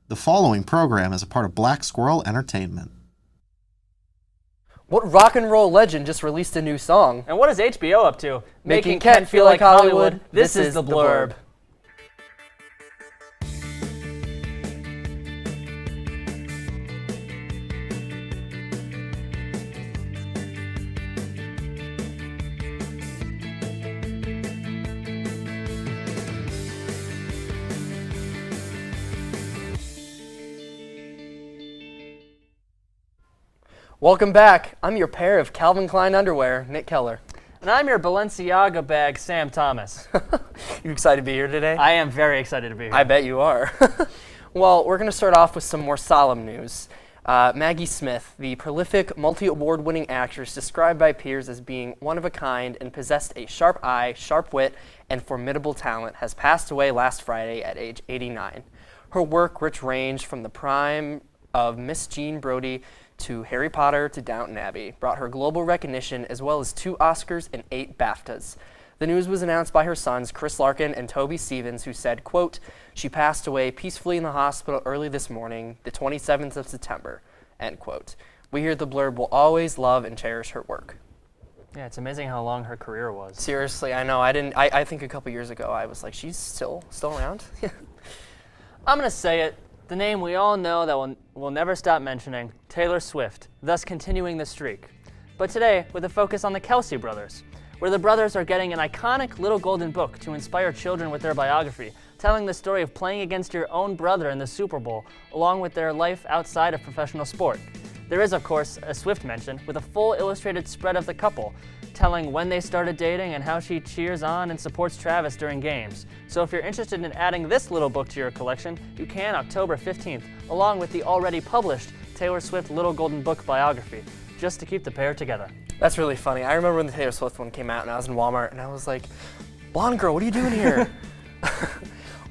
The following program is a part of Black Squirrel Entertainment. What rock and roll legend just released a new song? And what is HBO up to? Making Kent feel like Hollywood. This is The Blurb. Welcome back. I'm your pair of Calvin Klein underwear, Nick Keller. And I'm your Balenciaga bag, Sam Thomas. You excited to be here today? I am very excited to be here. I bet you are. Well, we're going to start off with some more solemn news. Maggie Smith, the prolific multi-award winning actress described by peers as being one of a kind and possessed a sharp eye, sharp wit, and formidable talent, has passed away last Friday at age 89. Her work, which ranged from the prime of Miss Jean Brodie to Harry Potter to Downton Abbey, brought her global recognition as well as 2 Oscars and 8 BAFTAs. The news was announced by her sons, Chris Larkin and Toby Stevens, who said, quote, "She passed away peacefully in the hospital early this morning, the 27th of September," end quote. We here at The Blurb will always love and cherish her work. Yeah, it's amazing how long her career was. Seriously, I know. I think a couple years ago I was like, she's still around? I'm going to say it. The name we all know that we'll never stop mentioning, Taylor Swift, thus continuing the streak. But today, with a focus on the Kelsey brothers, where the brothers are getting an iconic little golden book to inspire children with their biography, telling the story of playing against your own brother in the Super Bowl, along with their life outside of professional sport. There is, of course, a Swift mention with a full illustrated spread of the couple, telling when they started dating and how she cheers on and supports Travis during games. So if you're interested in adding this little book to your collection, you can October 15th, along with the already published Taylor Swift Little Golden Book biography, just to keep the pair together. That's really funny. I remember when the Taylor Swift one came out and I was in Walmart and I was like, "Blonde girl, what are you doing here?"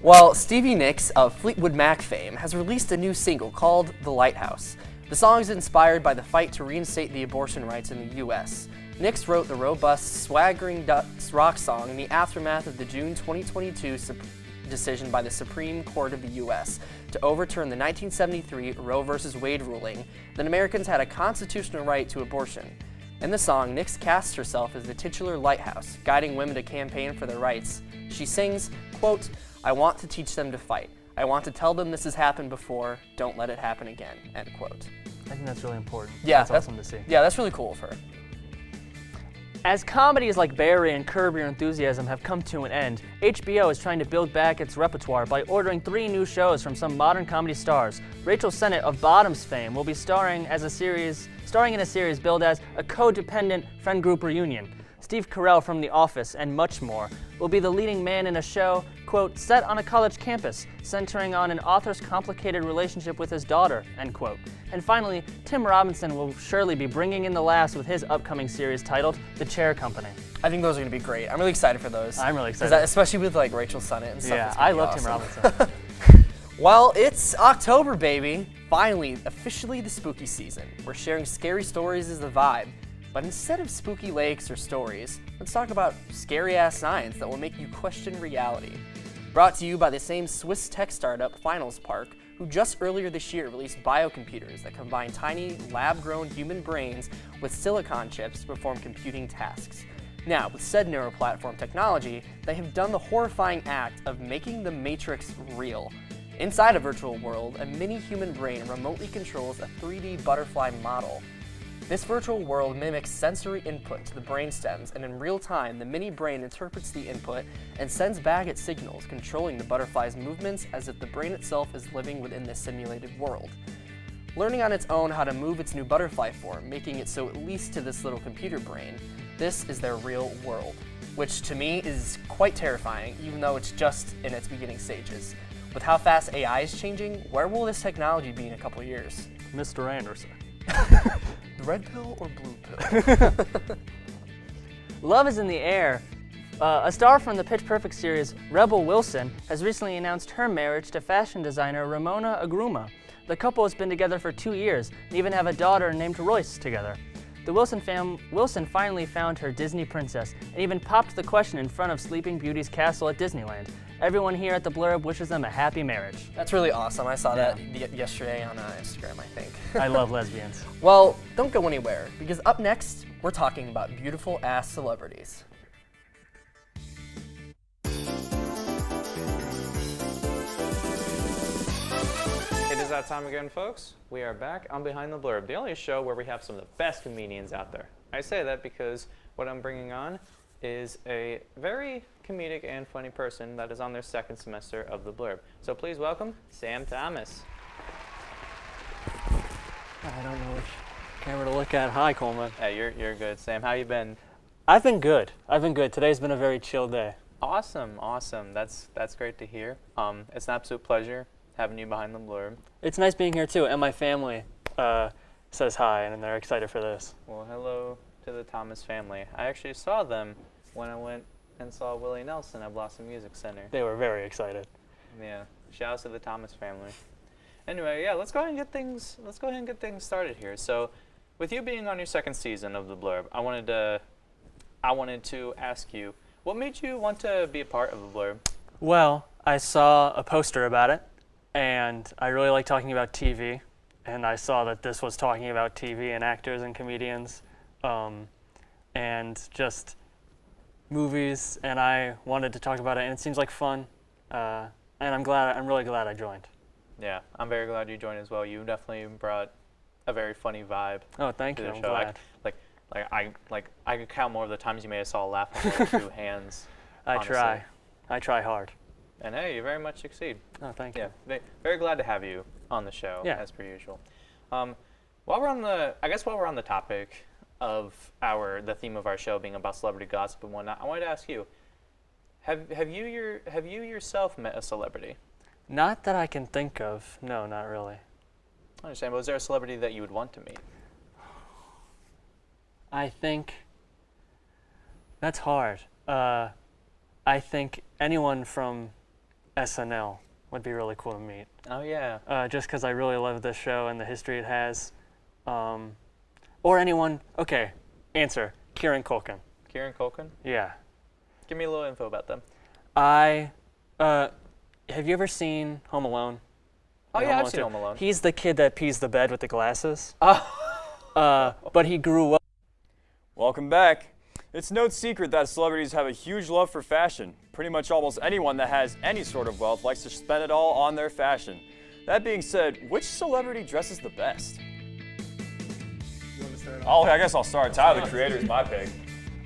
Well, Stevie Nicks of Fleetwood Mac fame has released a new single called The Lighthouse. The song is inspired by the fight to reinstate the abortion rights in the U.S. Nicks wrote the robust, swaggering rock song in the aftermath of the June 2022 decision by the Supreme Court of the U.S. to overturn the 1973 Roe v. Wade ruling that Americans had a constitutional right to abortion. In the song, Nicks casts herself as the titular lighthouse, guiding women to campaign for their rights. She sings, quote, "I want to teach them to fight. I want to tell them this has happened before. Don't let it happen again," end quote. I think that's really important. Yeah, that's awesome to see. Yeah, that's really cool of her. As comedies like Barry and Curb Your Enthusiasm have come to an end, HBO is trying to build back its repertoire by ordering 3 new shows from some modern comedy stars. Rachel Sennett of Bottoms fame will be starring in a series billed as a codependent friend group reunion. Steve Carell from The Office and much more will be the leading man in a show, quote, set on a college campus, centering on an author's complicated relationship with his daughter, end quote. And finally, Tim Robinson will surely be bringing in the laughs with his upcoming series titled The Chair Company. I think those are going to be great. I'm really excited for those. I'm really excited. Especially with like Rachel Sennett and stuff. Yeah, I love Tim Robinson. Well, it's October, baby. Finally, officially the spooky season. We're sharing scary stories as the vibe. But instead of spooky lakes or stories, let's talk about scary-ass science that will make you question reality. Brought to you by the same Swiss tech startup, Finals Park, who just earlier this year released biocomputers that combine tiny, lab-grown human brains with silicon chips to perform computing tasks. Now, with said neuroplatform technology, they have done the horrifying act of making the Matrix real. Inside a virtual world, a mini human brain remotely controls a 3D butterfly model. This virtual world mimics sensory input to the brain stems, and in real time, the mini brain interprets the input and sends back its signals, controlling the butterfly's movements as if the brain itself is living within this simulated world. Learning on its own how to move its new butterfly form, making it so at least to this little computer brain, this is their real world, which to me is quite terrifying, even though it's just in its beginning stages. With how fast AI is changing, where will this technology be in a couple years? Mr. Anderson. The red pill or blue pill? Love is in the air. A star from the Pitch Perfect series, Rebel Wilson, has recently announced her marriage to fashion designer Ramona Agruma. The couple has been together for 2 years and even have a daughter named Royce together. The Wilson finally found her Disney princess and even popped the question in front of Sleeping Beauty's castle at Disneyland. Everyone here at the Blurb wishes them a happy marriage. That's really awesome. I saw that yesterday on Instagram, I think. I love lesbians. Well, don't go anywhere, because up next, we're talking about beautiful ass celebrities. It is that time again, folks. We are back on Behind the Blurb, the only show where we have some of the best comedians out there. I say that because what I'm bringing on is a very comedic and funny person that is on their second semester of the Blurb. So please welcome Sam Thomas. I don't know which camera to look at. Hi, Coleman. Hey, you're good, Sam. How you been? I've been good. Today's been a very chill day. Awesome. That's great to hear. It's an absolute pleasure having you behind the Blurb. It's nice being here too, and my family says hi, and they're excited for this. Well, hello to the Thomas family. I actually saw them when I went and saw Willie Nelson at Blossom Music Center. They were very excited. Yeah, shouts to the Thomas family. Anyway, yeah, let's go ahead and get things started here. So, with you being on your second season of the Blurb, I wanted to ask you, what made you want to be a part of the Blurb? Well, I saw a poster about it, and I really like talking about TV, and I saw that this was talking about TV and actors and comedians, and just movies, and I wanted to talk about it, and it seems like fun, and I'm really glad I joined. Yeah, I'm very glad you joined as well. You definitely brought a very funny vibe. Oh, thank to you. the I'm show. glad. I could count more of the times you may have saw a laugh on one or two hands. I honestly. try hard. And hey, you very much succeed. Oh, thank you. Yeah, very glad to have you on the show, as per usual. While we're on the topic of the theme of our show being about celebrity gossip and whatnot, I wanted to ask you, have you yourself met a celebrity? Not that I can think of. No, not really. I understand, but was there a celebrity that you would want to meet? I think that's hard. I think anyone from SNL would be really cool to meet. Oh yeah. Just because I really love this show and the history it has. Or anyone. Okay, answer. Kieran Culkin. Kieran Culkin? Yeah. Give me a little info about them. Have you ever seen Home Alone? Oh Like yeah, Home I've Alone seen 2? Home Alone. He's the kid that pees the bed with the glasses. But he grew up. Welcome back. It's no secret that celebrities have a huge love for fashion. Pretty much almost anyone that has any sort of wealth likes to spend it all on their fashion. That being said, which celebrity dresses the best? I guess I'll start. Tyler, the Creator, is my pick.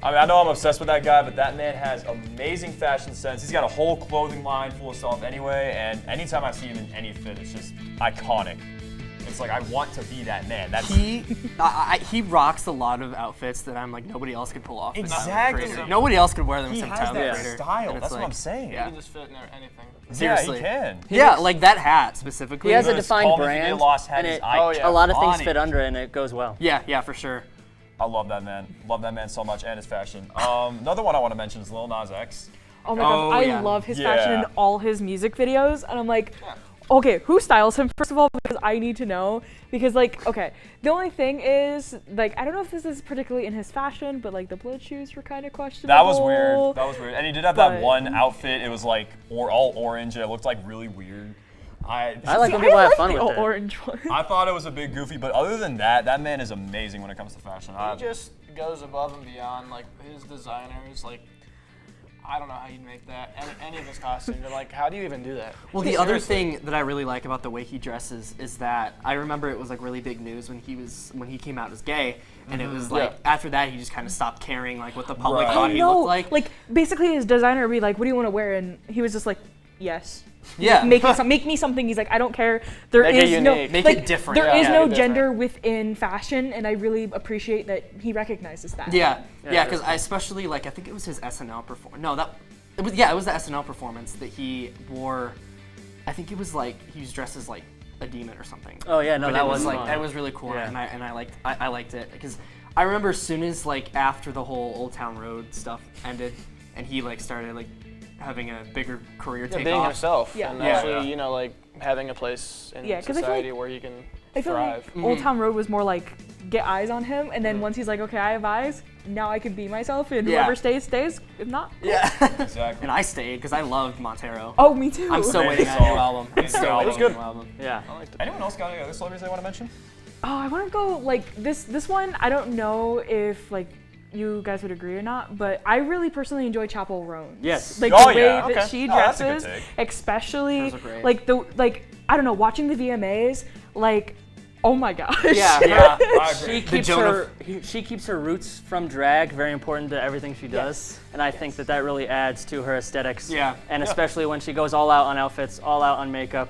I mean, I know I'm obsessed with that guy, but that man has amazing fashion sense. He's got a whole clothing line full of stuff anyway, and anytime I see him in any fit, it's just iconic. It's like, I want to be that man. He rocks a lot of outfits that I'm like, nobody else could pull off. Exactly. Nobody else could wear them He except has Tyler that Creator. style. And it's That's what like, I'm saying. Yeah. You can just fit in there anything. Seriously. Yeah, he can. Yeah, like that hat specifically. He has a This defined Call Me If brand, You Lost hat and is it, iconic. a lot of things Iconic. fit under it, and it goes well. Yeah, for sure. I love that man. Love that man so much and his fashion. Another one I want to mention is Lil Nas X. Oh my gosh, I yeah. love his Yeah. fashion in all his music videos, and I'm like, okay, who styles him first of all? Because I need to know. Because like, okay, the only thing is, like, I don't know if this is particularly in his fashion, but like the blood shoes were kind of questionable. That was weird. That was weird. And he did have that But- one outfit. It was like all orange, and it looked like really weird. I like when people have fun with the it. orange one. I thought it was a bit goofy, but other than that, that man is amazing when it comes to fashion. He just goes above and beyond. Like his designers, like I don't know how you'd make that. Any of his costumes, you're like, how do you even do that? Well, the other thing that I really like about the way he dresses is that I remember it was like really big news when he came out as gay, and it was like after that he just kind of stopped caring like what the public Right. thought I he know. looked like. Basically, his designer would be like, "What do you want to wear?" And he was just like, "Yes." Yeah. Make me something. He's like, I don't care. There Make it is no unique. Make like, it different. There Yeah, is yeah, no different. gender within fashion, and I really appreciate that he recognizes that. Yeah, because I especially like I think it was his SNL performance. No, it was the SNL performance that he wore. I think it was like he was dressed as like a demon or something. Oh yeah, no, But that it was was like fun. it was really cool, Yeah. and I liked it because I remember as soon as like after the whole Old Town Road stuff ended, and he like started like having a bigger career take Being off. himself, Yeah. and Yeah. actually, like having a place in Yeah, 'cause I feel society like- where you can I feel thrive. like Old Town Road was more like get eyes on him, and then once he's like, okay, I have eyes, now I can be myself, and Yeah. whoever stays, stays. If not, cool. Yeah. Exactly. And I stayed because I loved Montero. Oh, me too. I'm still Hey, waiting it's on a new all- album. it's Still all- waiting it was on a good. new album. Yeah. I liked it. Anyone else got any other celebrities they want to mention? Oh, I want to go like this one. I don't know if like you guys would agree or not, but I really personally enjoy Chapel Roan. Yes. Like Oh, the way yeah, that okay. she Oh, that's a good dresses, take. especially Hers are great. like I don't know, watching the VMAs, like oh my gosh. Yeah. Yeah. I She agree. keeps Jonah- she keeps her roots from drag very important to everything she does, and I think that really adds to her aesthetics. Yeah. And especially when she goes all out on outfits, all out on makeup.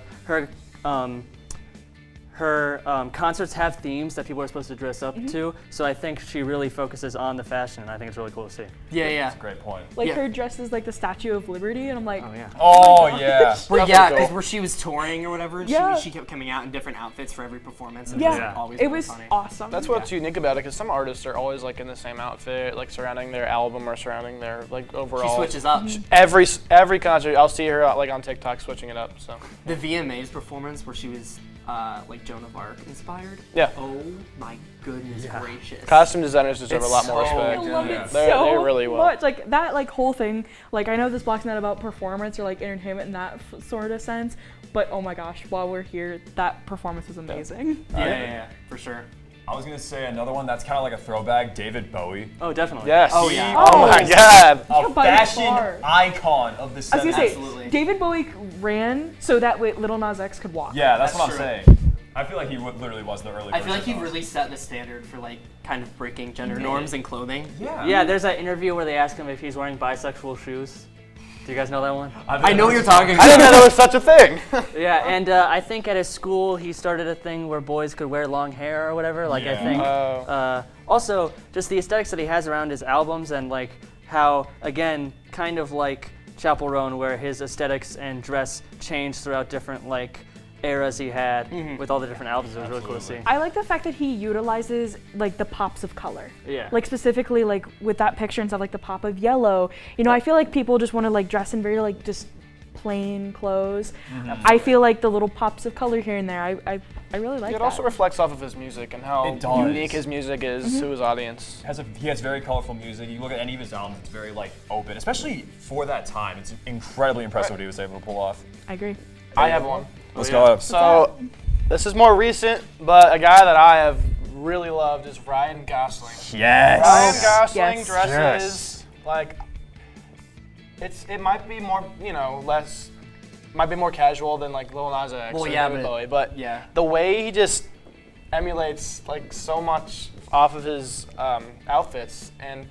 Her concerts have themes that people are supposed to dress up to, so I think she really focuses on the fashion, and I think it's really cool to see. Yeah, yeah. Great point. Like Yeah. her dress is like the Statue of Liberty, and I'm like, Oh yeah. Oh, yeah. Where, That's yeah, cool. because where she was touring or whatever, Yeah. she kept coming out in different outfits for every performance. And yeah, it was always it really was funny. awesome. That's what's unique about it, because some artists are always like in the same outfit, like surrounding their album or surrounding their like She overall. switches up. Every concert, I'll see her like on TikTok switching it up. So The VMAs performance where she was like Joan of Arc inspired. yeah, Oh my goodness gracious. costume designers deserve It's a lot more so respect. I love Yeah. it They so really will. much. Like that, like whole thing. Like I know this blog's not about performance or like entertainment in that sort of sense, but oh my gosh, while we're here, that performance was amazing. Yeah, for sure. I was going to say another one that's kind of like a throwback, David Bowie. Oh, definitely. Yes. Oh, yeah. Oh my God. A by fashion far. icon of the 70s. I was gonna say, Absolutely. David Bowie ran so that way Lil Nas X could walk. Yeah, that's That's what I'm true. saying. I feel like he literally was the early I feel like he version of us. really set the standard for like kind of breaking gender norms in clothing. Yeah. Yeah, there's that interview where they ask him if he's wearing bisexual shoes. Do you guys know that one? I know what you're talking I about. didn't know there was such a thing. Yeah, and I think at his school he started a thing where boys could wear long hair or whatever. Like I Yeah. think. Oh. Also, just the aesthetics that he has around his albums and like how again, kind of like Chapel Roan, where his aesthetics and dress changed throughout different like eras he had with all the different albums. It was really cool to see. I like the fact that he utilizes like the pops of color. Yeah. Like specifically like with that picture and stuff like the pop of yellow. You know, I feel like people just want to like dress in very like just plain clothes. I feel like the little pops of color here and there. I really like It that. also reflects off of his music and how It does. unique his music is to his audience. He has very colorful music. You look at any of his albums, it's very like open, especially for that time. It's incredibly impressive what he was able to pull off. I agree. I have one. Let's go. So this is more recent, but a guy that I have really loved is Ryan Gosling. Yes. Ryan Gosling Yes. dresses like it might be more, might be more casual than like Lil Nas X Well, or yeah, David but- Bowie, but yeah. the way he just emulates like so much off of his outfits, and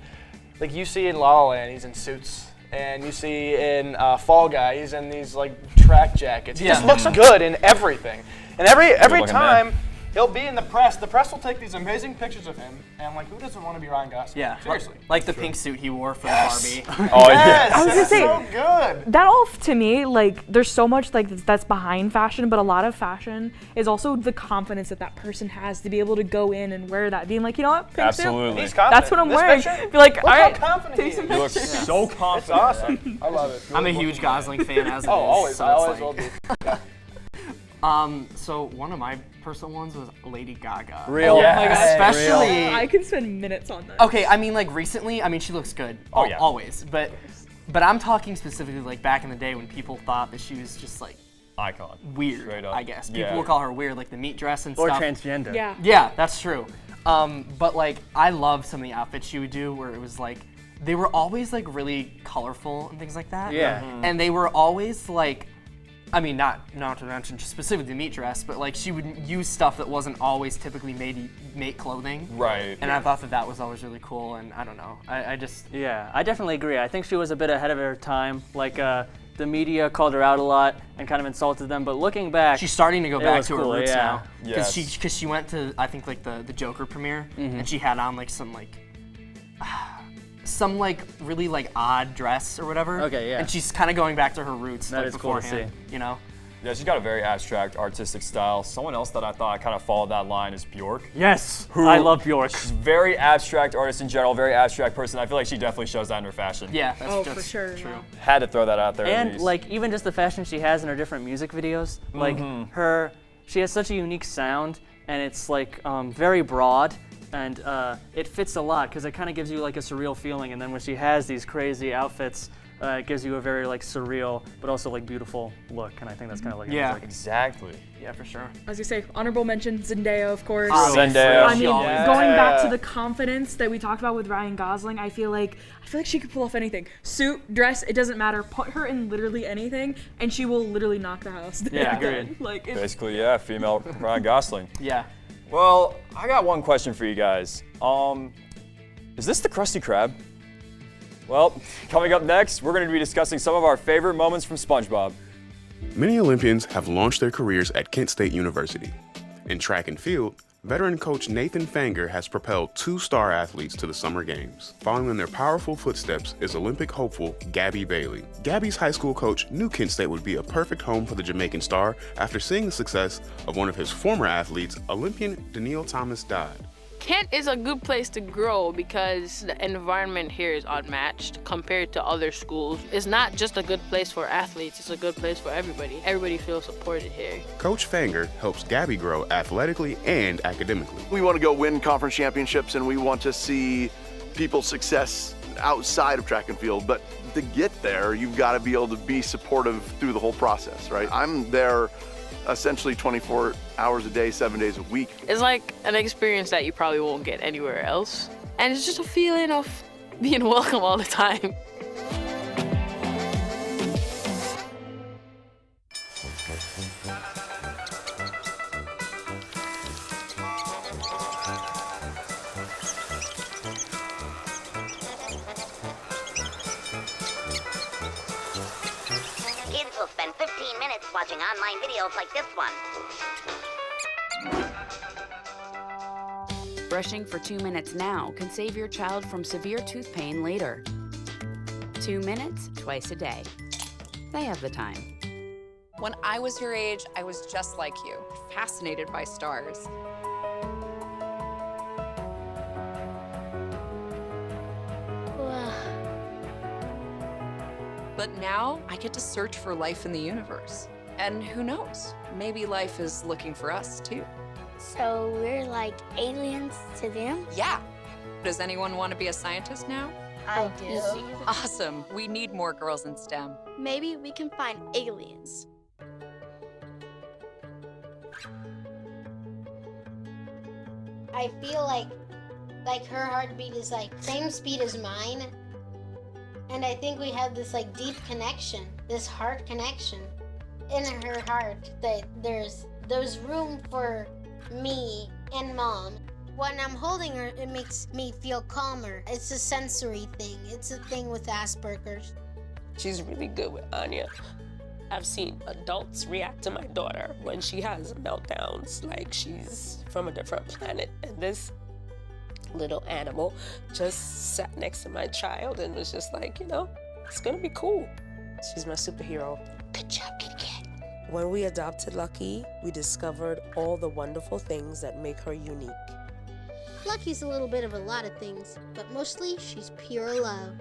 like you see in La La Land, he's in suits. And you see in Fall Guy, he's in these like track jackets. He just Yeah. looks good in everything. And every looking time he'll be in the press will take these amazing pictures of him. And like, who doesn't want to be Ryan Gosling? Yeah. Seriously. Like the pink suit he wore for the Barbie. Oh Yes, yeah. I was gonna it's say- so good. That all to me, like, there's so much like that's behind fashion, but a lot of fashion is also the confidence that that person has to be able to go in and wear that, being like, you know what, pink suit, Absolutely. He's confident. that's what I'm This wearing. picture, Be like, look all how right, confident take he some is. He looks pictures. so It's confident. awesome. I love it. I'm a huge Gosling fan as it is. Oh, always. so I it's always like- will be. So one of my personal ones was Lady Gaga. Real. Yes. Oh my gosh, Especially. I could spend minutes on that. Okay, I mean, like recently, I mean, she looks good. Oh, yeah. Always. But I'm talking specifically like back in the day when people thought that she was just like Icon. weird. Straight up. I guess people Yeah. would call her weird, like the meat dress and Or stuff. transgender. Yeah. Yeah, that's true. But like, I loved some of the outfits she would do where it was like, they were always like really colorful and things like that. Yeah. And they were always like, I mean, not to mention specifically the meat dress, but like she would use stuff that wasn't always typically mate clothing. Right. And I thought that was always really cool. And I don't know, I just Yeah, I definitely agree. I think she was a bit ahead of her time. Like, the media called her out a lot and kind of insulted them. But looking back, she's starting to go It back was to cool, her roots yeah. now. Yes. Because she went to I think like the Joker premiere and she had on like some like really like odd dress or whatever. Okay, yeah. And she's kind of going back to her roots That like is cool to beforehand, you know. Yeah, she's got a very abstract artistic style. Someone else that I thought kind of followed that line is Bjork. yes, Who- I love Bjork. She's a very abstract artist in general, very abstract person. I feel like she definitely shows that in her fashion. Yeah, that's Oh, just for sure. true. No. Had to throw that out there. at And least. like even just the fashion she has in her different music videos, like she has such a unique sound, and it's like very broad, and it fits a lot because it kind of gives you like a surreal feeling. And then when she has these crazy outfits, it gives you a very like surreal but also like beautiful look. And I think that's kind of like Yeah. Exactly. Yeah, for sure. I was gonna say, honorable mention, Zendaya, of course. Zendaya. I mean, Yeah. going back to the confidence that we talked about with Ryan Gosling, I feel like she could pull off anything. Suit, dress, it doesn't matter. Put her in literally anything, and she will literally knock the house down. Yeah, agreed. Like, it's, Basically, yeah, female Ryan Gosling. Yeah. Well, I got one question for you guys. Is this the Krusty Krab? Well, coming up next, we're going to be discussing some of our favorite moments from SpongeBob. Many Olympians have launched their careers at Kent State University. In track and field, veteran coach Nathan Fanger has propelled 2 star athletes to the Summer Games. Following in their powerful footsteps is Olympic hopeful Gabby Bailey. Gabby's high school coach knew Kent State would be a perfect home for the Jamaican star after seeing the success of one of his former athletes, Olympian Daniil Thomas Dodd. Kent is a good place to grow because the environment here is unmatched compared to other schools. It's not just a good place for athletes, it's a good place for everybody. Everybody feels supported here. Coach Fanger helps Gabby grow athletically and academically. We want to go win conference championships and we want to see people's success outside of track and field, but to get there, you've got to be able to be supportive through the whole process, right? I'm there essentially 24 hours a day, 7 days a week. It's like an experience that you probably won't get anywhere else. And it's just a feeling of being welcome all the time. Kids will spend 15 minutes watching online videos like this one. Brushing for 2 minutes now can save your child from severe tooth pain later. 2 minutes, twice a day. They have the time. When I was your age, I was just like you, fascinated by stars. But now I get to search for life in the universe. And who knows, maybe life is looking for us too. So we're like aliens to them? Yeah. Does anyone want to be a scientist now? I do. Awesome. We need more girls in STEM. Maybe we can find aliens. I feel like her heartbeat is like same speed as mine. And I think we have this like deep connection, this heart connection in her heart that there's room for me and mom. When I'm holding her, it makes me feel calmer. It's a sensory thing. It's a thing with Asperger's. She's really good with Anya. I've seen adults react to my daughter when she has meltdowns, like she's from a different planet. And this little animal just sat next to my child and was just like, you know, it's gonna be cool. She's my superhero. Good job, Kitty Cat. When we adopted Lucky, we discovered all the wonderful things that make her unique. Lucky's a little bit of a lot of things, but mostly she's pure love.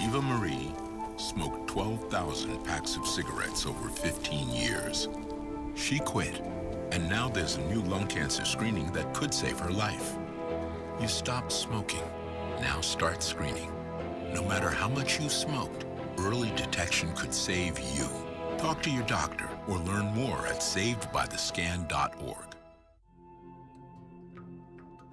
Eva Marie smoked 12,000 packs of cigarettes over 15 years. She quit, and now there's a new lung cancer screening that could save her life. You stopped smoking. Now start screening. No matter how much you smoked, early detection could save you. Talk to your doctor or learn more at savedbythescan.org.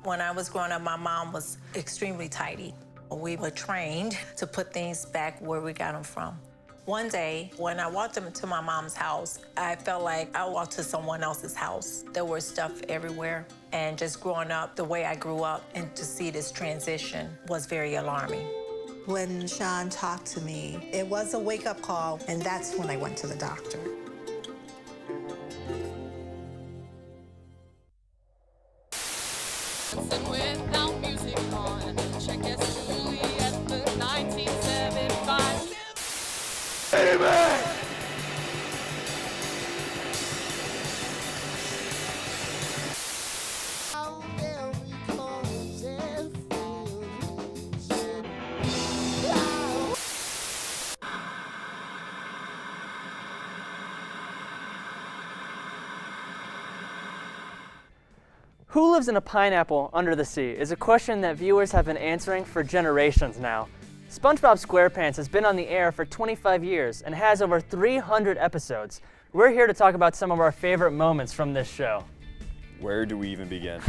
When I was growing up, my mom was extremely tidy. We were trained to put things back where we got them from. One day, when I walked into my mom's house, I felt like I walked to someone else's house. There was stuff everywhere. And just growing up the way I grew up and to see this transition was very alarming. When Sean talked to me, it was a wake-up call, and that's when I went to the doctor. Without music on, check us truly at the 1975. Amen! How very close and feel Who lives in a pineapple under the sea is a question that viewers have been answering for generations now. SpongeBob SquarePants has been on the air for 25 years and has over 300 episodes. We're here to talk about some of our favorite moments from this show. Where do we even begin?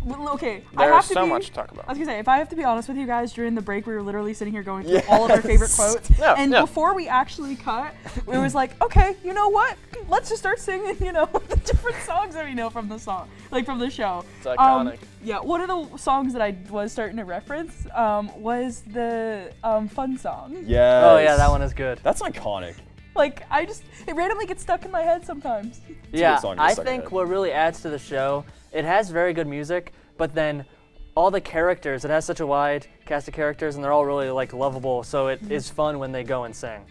Okay, There's so much to talk about. I was gonna say, if I have to be honest with you guys, during the break we were literally sitting here going through all of our favorite quotes. And before we actually cut, it was like, okay, you know what? Let's just start singing, the different songs that we know from the song, from the show. It's iconic. Yeah, one of the songs that I was starting to reference was the Fun song. Yes. Oh yeah, that one is good. That's iconic. It randomly gets stuck in my head sometimes. Yeah, I think what really adds to the show, it has very good music, but then all the characters, it has such a wide cast of characters and they're all really lovable, so it is fun when they go and sing.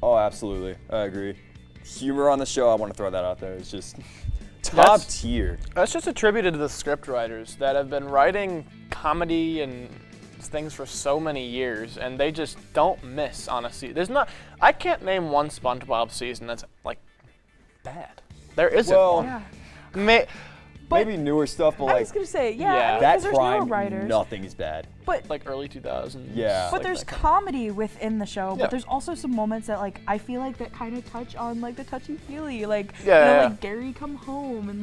Oh, absolutely. I agree. Humor on the show, I want to throw that out there. It's just top tier. That's just attributed to the script writers that have been writing comedy and things for so many years, and they just don't miss on a season. I can't name one SpongeBob season that's bad. There isn't one. Yeah. Maybe newer stuff, but I was gonna say, that because there's newer prime, writers. nothing is bad. But early 2000s. Yeah. But there's comedy within the show, Yeah. but there's also some moments that I feel like that kind of touch on the touchy-feely, Gary come home and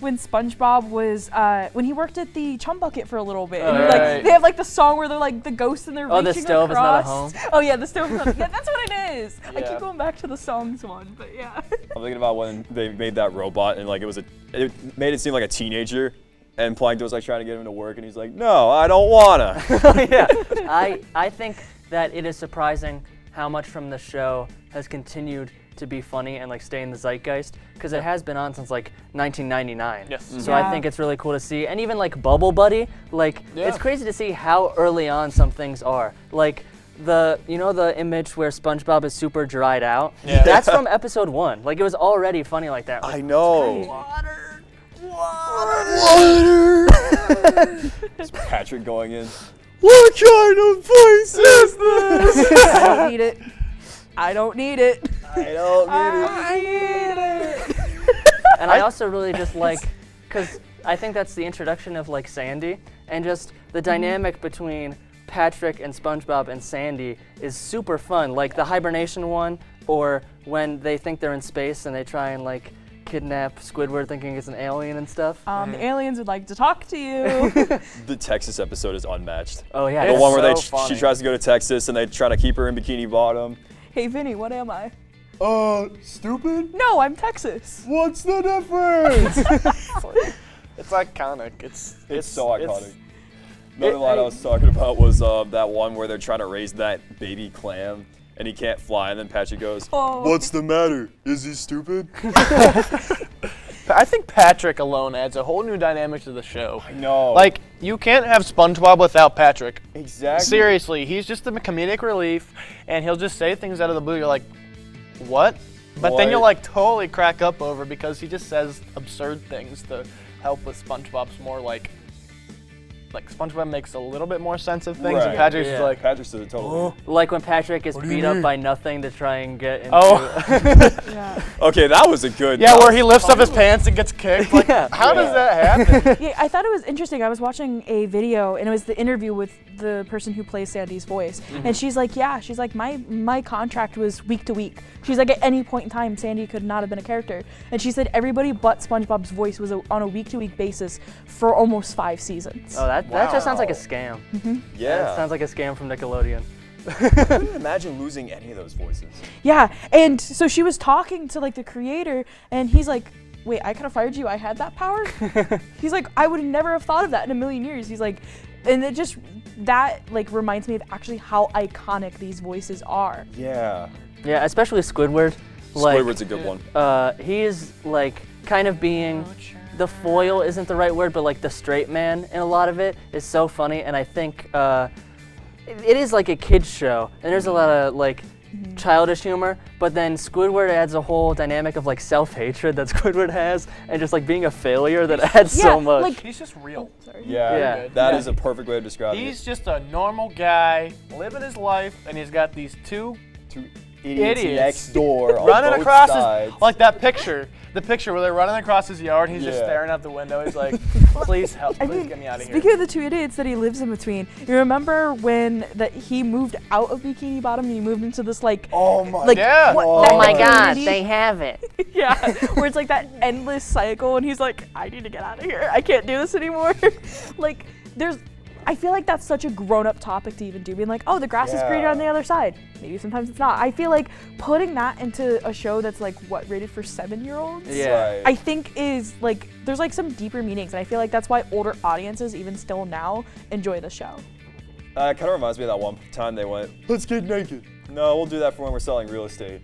when SpongeBob was when he worked at the Chum Bucket for a little bit, and they have the song where they're the ghosts and they're reaching the stove across. is not a home. Oh yeah, the stove is not. Yeah, that's what it is. I keep going back to the songs one, but yeah. I'm thinking about when they made that robot and it made it seem like a teenager, and Plankton was trying to get him to work, and he's like, "No, I don't wanna." Yeah, I think that it is surprising how much from the show has continued to be funny and stay in the zeitgeist, because it has been on since 1999. Yes. So I think it's really cool to see, and even Bubble Buddy, it's crazy to see how early on some things are. The image where SpongeBob is super dried out. Yeah. That's from episode 1. It was already funny like that. I know. Water. Is Patrick going in? What kind of place is this? I don't need it. I don't need it. I need it. And I also really just because I think that's the introduction of Sandy, and just the dynamic between Patrick and SpongeBob and Sandy is super fun. The hibernation one, or when they think they're in space and they try and kidnap Squidward thinking it's an alien and stuff. The aliens would like to talk to you. The Texas episode is unmatched. Oh yeah. The one where so she tries to go to Texas and they try to keep her in Bikini Bottom. Hey Vinny, what am I? Stupid? No, I'm Texas. What's the difference? It's iconic. It's so iconic. Another line I was talking about was that one where they're trying to raise that baby clam and he can't fly, and then Patrick goes, "What's the matter? Is he stupid?" I think Patrick alone adds a whole new dynamic to the show. I know. You can't have SpongeBob without Patrick. Exactly. Seriously, he's just the comedic relief, and he'll just say things out of the blue. You're like, what? But then you'll totally crack up over, because he just says absurd things to help with SpongeBob's more SpongeBob makes a little bit more sense of things, and Patrick's just Patrick says it totally. When Patrick is beat up by nothing to try and get into Okay, that was a good. Yeah, where he lifts up his pants and gets kicked. How does that happen? Yeah, I thought it was interesting. I was watching a video, and it was the interview with the person who plays Sandy's voice, and she's like, my contract was week to week. She's like, at any point in time, Sandy could not have been a character, and she said everybody but SpongeBob's voice was on a week-to-week basis for almost 5 seasons. Oh, that just sounds like a scam. Yeah. That sounds like a scam from Nickelodeon. I couldn't imagine losing any of those voices. Yeah, and so she was talking to the creator, and he's like, wait, I could have fired you? I had that power? He's like, I would never have thought of that in a million years. He's like, and it just, that reminds me of actually how iconic these voices are. Yeah. Yeah, especially Squidward. Squidward's a good one. He is kind of being, the foil isn't the right word, but the straight man in a lot of it is so funny, and I think it is a kid's show, and there's a lot of childish humor, but then Squidward adds a whole dynamic of self-hatred that Squidward has, and just being a failure that adds so much. He's just real. Yeah, that is a perfect way to describe it. He's just a normal guy living his life, and he's got these two idiots next door on running both across sides. like that picture. The picture where they're running across his yard, he's just Yeah. staring out the window. He's like, please help, please get me out of here. Speaking of the two idiots that he lives in between, you remember when that he moved out of Bikini Bottom and he moved into this like like Yeah. what, Oh my God, community? they have it. Yeah, where it's like that endless cycle, and he's like, I need to get out of here. I can't do this anymore. Like, I feel like that's such a grown-up topic to even do, being like, oh, the grass is greener on the other side. Maybe sometimes it's not. I feel like putting that into a show that's like, what, rated for 7-year-olds? Yeah. I think is like, there's like some deeper meanings, and I feel like that's why older audiences, even still now, enjoy the show. It kind of reminds me of that one time they went, let's get naked. No, we'll do that for when we're selling real estate.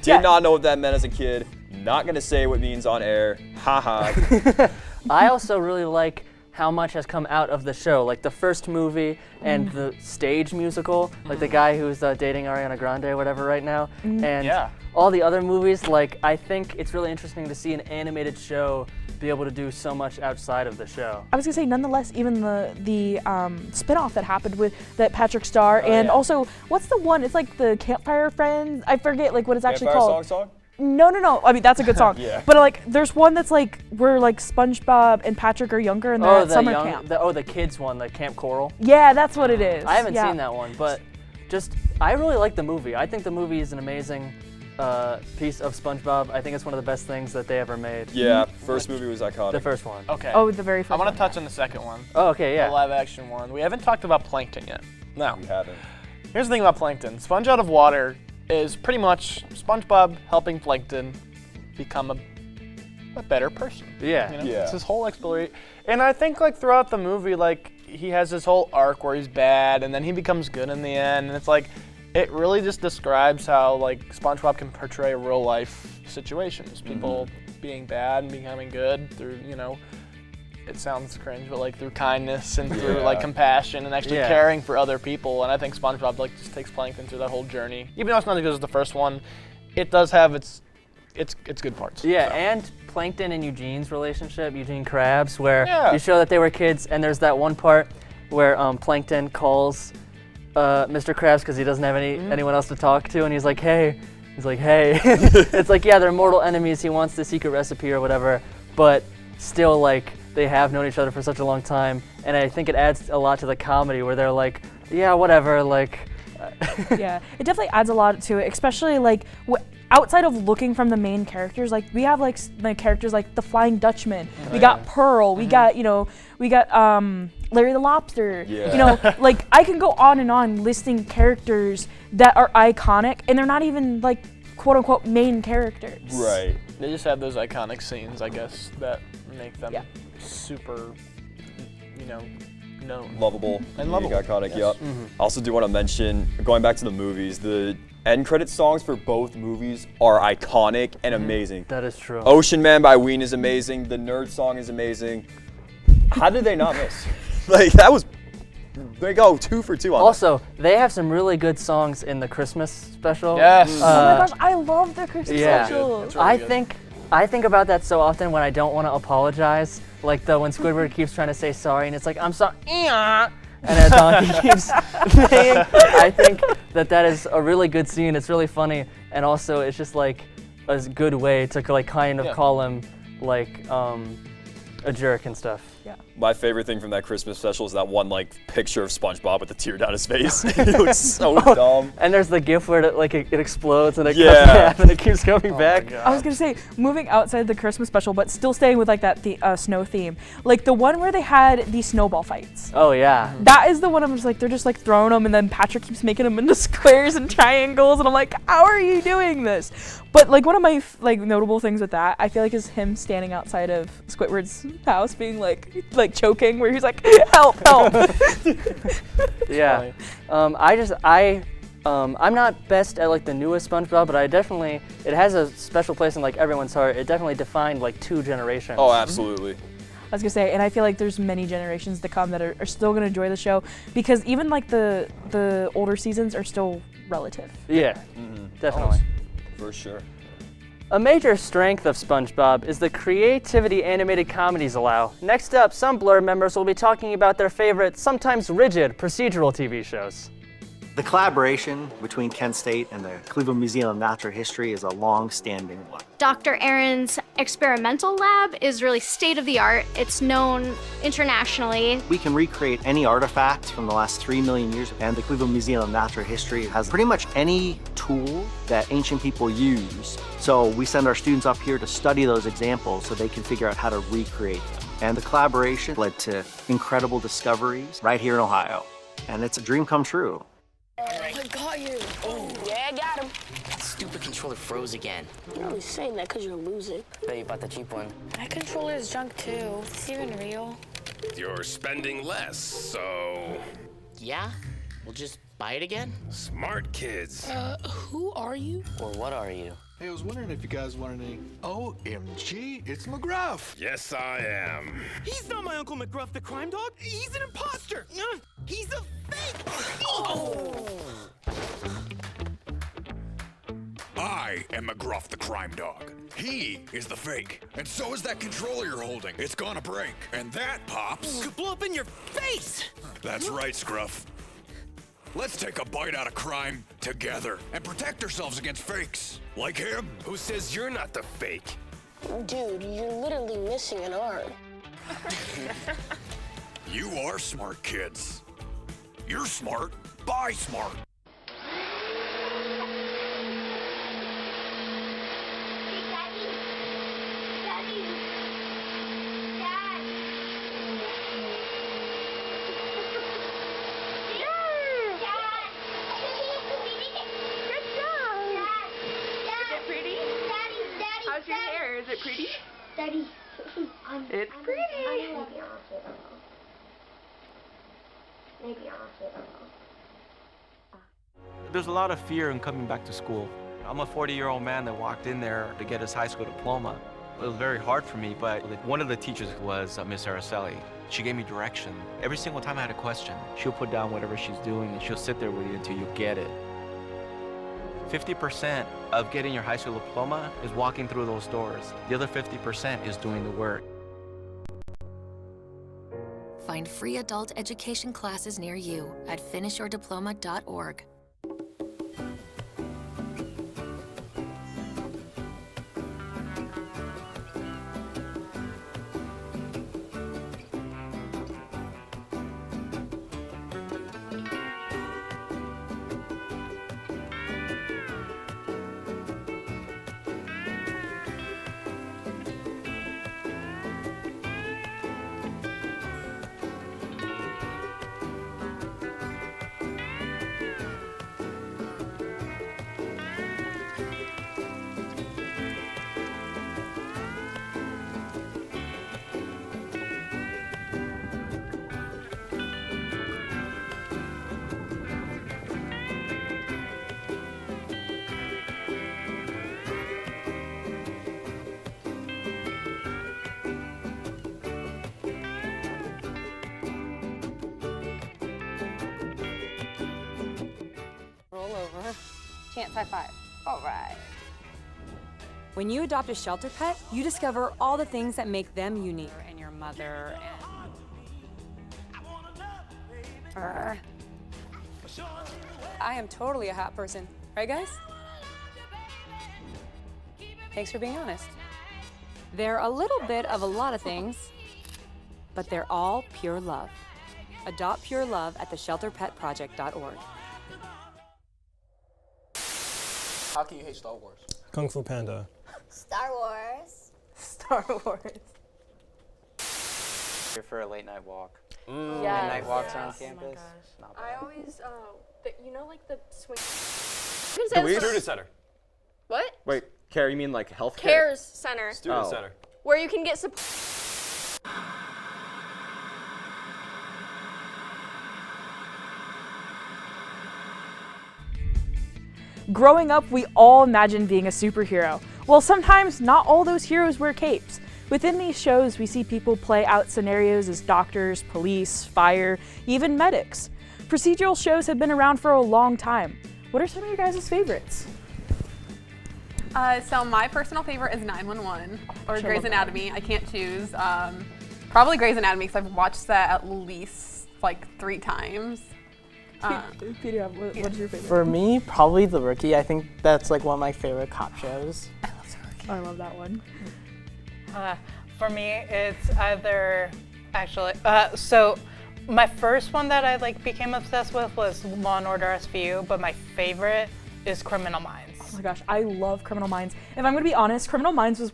Did not know what that meant as a kid. Not going to say what it means on air. Haha. I also really like how much has come out of the show, like the first movie and the stage musical, like the guy who's dating Ariana Grande or whatever right now, and all the other movies. Like, I think it's really interesting to see an animated show be able to do so much outside of the show. I was gonna say, nonetheless, even the spin-off that happened with that Patrick Star, and also, what's the one? It's like the Campfire Friends. I forget like what it's actually called. Song? No. I mean, that's a good song. Yeah. But like, there's one that's like where like SpongeBob and Patrick are younger and they're at summer camp. The kids one, the Camp Coral. Yeah, that's what it is. I haven't seen that one, but I really like the movie. I think the movie is an amazing piece of SpongeBob. I think it's one of the best things that they ever made. Yeah, first movie was iconic. The first one. Okay. Oh, the very first I want one. to touch on the second one. Oh, okay, yeah. The live action one. We haven't talked about Plankton yet. No. We haven't. Here's the thing about Plankton. Sponge Out of Water is pretty much SpongeBob helping Plankton become a better person. Yeah. You know? It's his whole exploration. And I think like throughout the movie, like he has this whole arc where he's bad and then he becomes good in the end. And it's like, it really just describes how like SpongeBob can portray real life situations. People being bad and becoming good through, you know, it sounds cringe, but like through kindness and through like compassion and actually caring for other people. And I think SpongeBob like just takes Plankton through that whole journey. Even though it's not as good as the first one, it does have its good parts. Yeah, and Plankton and Eugene's relationship, Eugene Krabs, where you show that they were kids, and there's that one part where Plankton calls Mr. Krabs because he doesn't have anyone else to talk to, and he's like, hey. It's like, yeah, they're mortal enemies. He wants the secret recipe or whatever, but still, like, they have known each other for such a long time, and I think it adds a lot to the comedy where they're like, yeah, whatever, like. Yeah, it definitely adds a lot to it, especially like outside of looking from the main characters. Like we have like characters like the Flying Dutchman, we got Pearl, we got Larry the Lobster. Yeah. You know, like I can go on and on listing characters that are iconic, and they're not even like quote unquote main characters. Right. They just have those iconic scenes, I guess, that make them super, you know, known. Lovable. And lovable. Iconic, Yes. I also do want to mention, going back to the movies, the end credit songs for both movies are iconic and amazing. That is true. Ocean Man by Ween is amazing. The Nerd song is amazing. How did they not miss? Like, that was, they go 2 for 2 on Also, they have some really good songs in the Christmas special. Yes. Oh my gosh, I love the Christmas special. It's really I good. think about that so often when I don't want to apologize. Like when Squidward keeps trying to say sorry and it's like, I'm sorry, and a donkey keeps saying. I think that is a really good scene. It's really funny, and also it's just like a good way to like kind of call him like a jerk and stuff. Yeah. My favorite thing from that Christmas special is that one like picture of SpongeBob with a tear down his face. It looks so dumb. And there's the gif where it explodes and it cuts Yeah. in half and it keeps coming back. I was gonna say, moving outside the Christmas special, but still staying with like that snow theme, like the one where they had the snowball fights. Oh yeah. That is the one I'm just like, they're just like throwing them, and then Patrick keeps making them into squares and triangles, and I'm like, how are you doing this? But like one of my like notable things with that, I feel like, is him standing outside of Squidward's house, being like choking, where he's like, help, help. Yeah. I'm not best at like the newest SpongeBob, but it has a special place in like everyone's heart. It definitely defined like 2 generations. Oh, absolutely. I was gonna say, and I feel like there's many generations to come that are still gonna enjoy the show, because even like the older seasons are still relative. Yeah, definitely. For sure. A major strength of SpongeBob is the creativity animated comedies allow. Next up, some Blurb members will be talking about their favorite, sometimes rigid, procedural TV shows. The collaboration between Kent State and the Cleveland Museum of Natural History is a long-standing one. Dr. Aaron's experimental lab is really state-of-the-art. It's known internationally. We can recreate any artifact from the last 3 million years, and the Cleveland Museum of Natural History has pretty much any tool that ancient people use. So we send our students up here to study those examples so they can figure out how to recreate them. And the collaboration led to incredible discoveries right here in Ohio. And it's a dream come true. I got you. Oh, yeah, I got him. That stupid controller froze again. You're only saying that because you're losing. Bet you bought the cheap one. My controller is junk too. Is this even real? You're spending less, so... Yeah? We'll just buy it again? Smart kids. Who are you? Or what are you? Hey, I was wondering if you guys wanted any... OMG, it's McGruff. Yes, I am. He's not my Uncle McGruff, the crime dog. He's an imposter. He's a fake. I am McGruff the crime dog. He is the fake. And so is that controller you're holding. It's gonna break. And that, Pops... Could blow up in your face. That's right, Scruff. Let's take a bite out of crime together and protect ourselves against fakes. Like him. Who says you're not the fake? Dude, you're literally missing an arm. You are smart kids. You're smart. Buy smart. How's your hair? Is it pretty? Daddy, It's pretty. Maybe I'll say that. Maybe I'll say that. There's a lot of fear in coming back to school. I'm a 40-year-old man that walked in there to get his high school diploma. It was very hard for me, but one of the teachers was Miss Araceli. She gave me direction. Every single time I had a question, she'll put down whatever she's doing and she'll sit there with you until you get it. 50% of getting your high school diploma is walking through those doors. The other 50% is doing the work. Find free adult education classes near you at finishyourdiploma.org. Chance high five. All right. When you adopt a shelter pet, you discover all the things that make them unique. And your mother and... I am totally a hat person. Right, guys? Thanks for being honest. They're a little bit of a lot of things, but they're all pure love. Adopt pure love at theshelterpetproject.org. How can you hate Star Wars? Kung Fu Panda. Star Wars. Star Wars. Here for a late night walk. Yes. Night walks around Yes. campus. Not bad. I always, you know, like the swing. Student center. What? Wait, care, you mean like healthcare? CARES Center. Student center. Where you can get support. Growing up, we all imagined being a superhero. Well, sometimes not all those heroes wear capes. Within these shows, we see people play out scenarios as doctors, police, fire, even medics. Procedural shows have been around for a long time. What are some of your guys' favorites? So my personal favorite is 911 or Sure, Grey's love Anatomy. I can't choose. Probably Grey's Anatomy because I've watched that at least like 3 times. Peter, what's your favorite? For me, probably The Rookie. I think that's like one of my favorite cop shows. I love that one. For me, it's either so my first one that I became obsessed with was Law and Order SVU, but my favorite is Criminal Minds. Oh my gosh, I love Criminal Minds. If I'm gonna be honest, Criminal Minds was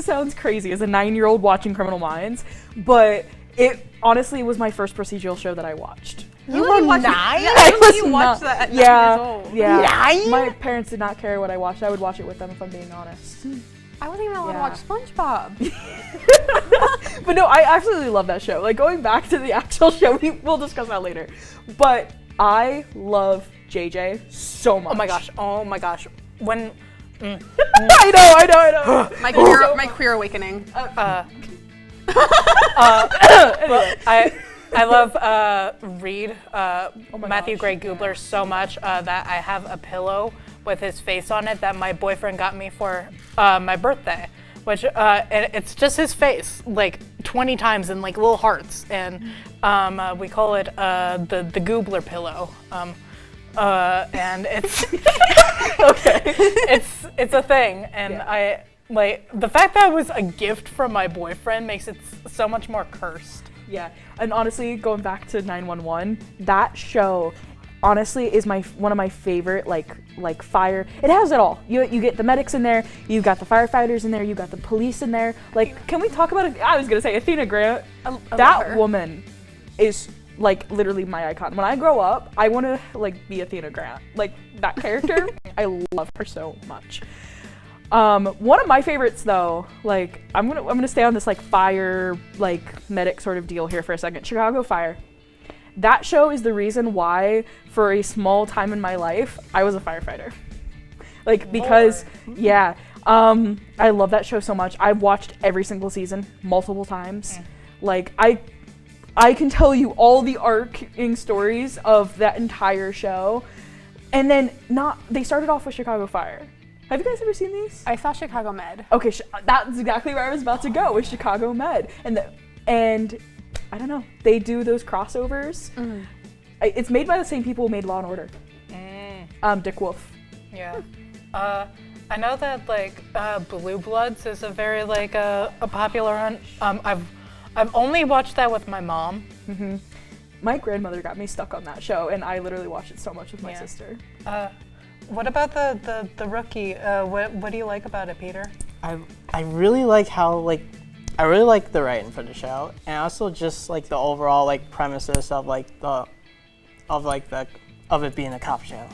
sounds crazy as a 9-year-old watching Criminal Minds, but it honestly was my first procedural show that I watched. You were 9? I watched that at 9 yeah, years old. Yeah. 9? My parents did not care what I watched. I would watch it with them if I'm being honest. I wasn't even allowed to watch SpongeBob. But no, I absolutely love that show. Like, going back to the actual show, we'll discuss that later. But I love JJ so much. Oh my gosh. When I know. My queer awakening. I love Reed, Matthew Gray Gubler so much that I have a pillow with his face on it that my boyfriend got me for my birthday, which it's just his face 20 times in little hearts, and we call it the Gubler pillow. And it's okay. It's a thing, and I the fact that it was a gift from my boyfriend makes it so much more cursed. Yeah, and honestly, going back to 911, that show honestly is one of my favorite like fire. It has it all. You get the medics in there, you've got the firefighters in there, you got the police in there. Can we talk about it? I was gonna say Athena Grant. That woman is literally my icon. When I grow up, I want to be Athena Grant. That character, I love her so much. One of my favorites though, I'm gonna stay on this fire medic sort of deal here for a second. Chicago Fire. That show is the reason why, for a small time in my life, I was a firefighter. Because I love that show so much. I've watched every single season multiple times. I can tell you all the arcing stories of that entire show. And then they started off with Chicago Fire. Have you guys ever seen these? I saw Chicago Med. Okay, that's exactly where I was about to go, with Chicago Med. And I don't know, they do those crossovers. Mm. It's made by the same people who made Law and Order. Dick Wolf. Yeah. I know that Blue Bloods is a very a popular one. I've only watched that with my mom. Mm-hmm. My grandmother got me stuck on that show, and I literally watched it so much with my sister. What about the Rookie? What do you like about it, Peter? I really like how I really like the writing for the show, and also just the overall premises of of it being a cop show.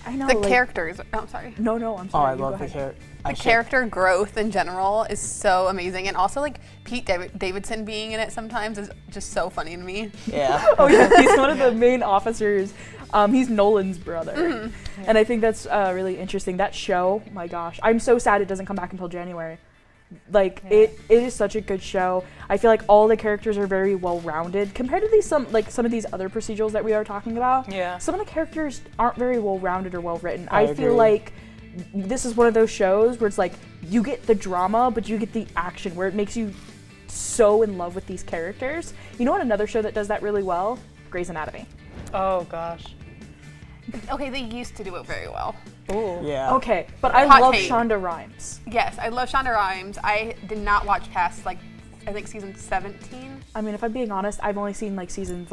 I know the characters. Oh, I'm sorry. No, I'm sorry. Oh, I love the character. The character growth in general is so amazing, and also Pete Davidson being in it sometimes is just so funny to me. Yeah. Oh yeah, he's one of the main officers. He's Nolan's brother, Mm-hmm. and I think that's really interesting. That show, my gosh, I'm so sad it doesn't come back until January. It is such a good show. I feel like all the characters are very well rounded compared to some of these other procedurals that we are talking about. Yeah. Some of the characters aren't very well rounded or well written. I feel agree. like this is one of those shows where it's you get the drama, but you get the action, where it makes you so in love with these characters. You know what? Another show that does that really well? Grey's Anatomy. Oh gosh. Okay, they used to do it very well. Oh. Yeah. Okay, but I Hot love take. Shonda Rhimes. Yes, I love Shonda Rhimes. I did not watch past I think season 17. I mean, if I'm being honest, I've only seen seasons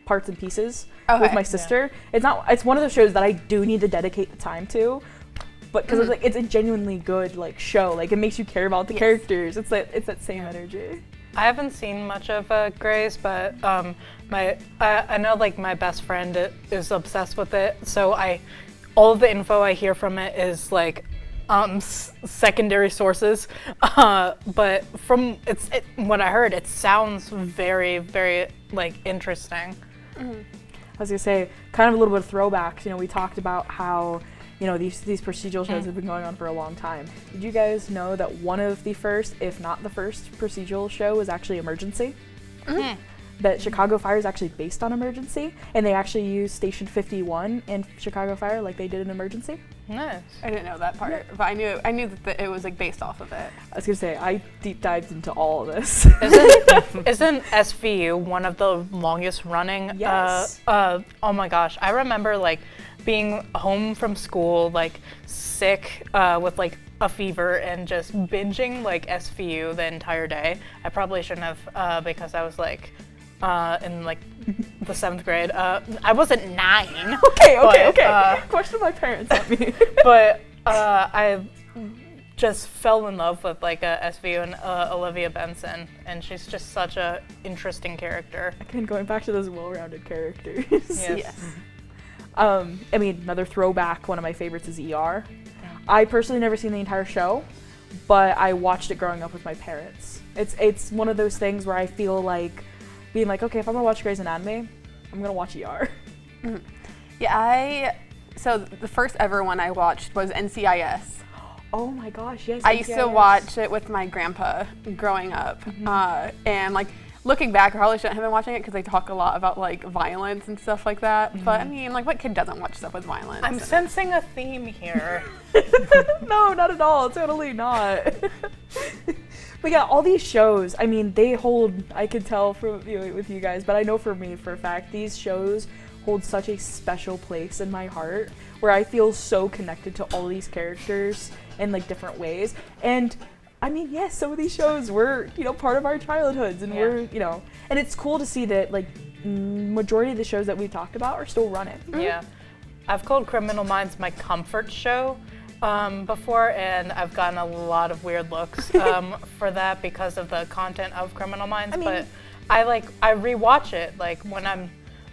parts and pieces Okay. with my sister. Yeah. It's one of those shows that I do need to dedicate the time to, but because it's a genuinely good show. It makes you care about the characters. It's that same energy. I haven't seen much of Grey's, but I know my best friend is obsessed with it. So all of the info I hear from it is secondary sources. But from what I heard, it sounds very, very interesting. Mm-hmm. I was gonna say, kind of a little bit of throwbacks. We talked about how these procedural shows have been going on for a long time. Did you guys know that one of the first, if not the first, procedural show was actually Emergency? Mm-hmm. That Chicago Fire is actually based on Emergency, and they actually used Station 51 in Chicago Fire like they did in Emergency. Nice. I didn't know that part, but I knew that it was like based off of it. I was gonna say I deep dived into all of this. Isn't SVU one of the longest running? Yes. Oh my gosh, I remember like being home from school, like sick with like a fever and just binging like SVU the entire day. I probably shouldn't have because I was like in like the 7th grade. I wasn't 9. Okay. Question my parents at me. But I just fell in love with like SVU and Olivia Benson, and she's just such a interesting character. Again, going back to those well-rounded characters. Yes. I mean, another throwback. One of my favorites is ER. I personally never seen the entire show, but I watched it growing up with my parents. It's one of those things where I feel like being like, okay, if I'm gonna watch Grey's Anatomy, I'm gonna watch ER. Mm-hmm. Yeah, so the first ever one I watched was NCIS. Oh my gosh, yes. I used to watch it with my grandpa growing up, and like looking back, I probably shouldn't have been watching it because they talk a lot about like violence and stuff like that. But I mean, like, what kid doesn't watch stuff with violence? I'm sensing a theme here. No, not at all. Totally not. But yeah, all these shows, I mean, they hold, I could tell from with you guys, but I know for me, for a fact, these shows hold such a special place in my heart where I feel so connected to all these characters in like different ways. And I mean, yes, some of these shows were, part of our childhoods, and we're, and it's cool to see that like majority of the shows that we talked about are still running. Yeah. I've called Criminal Minds my comfort show before, and I've gotten a lot of weird looks for that because of the content of Criminal Minds. But I rewatch it like when I'm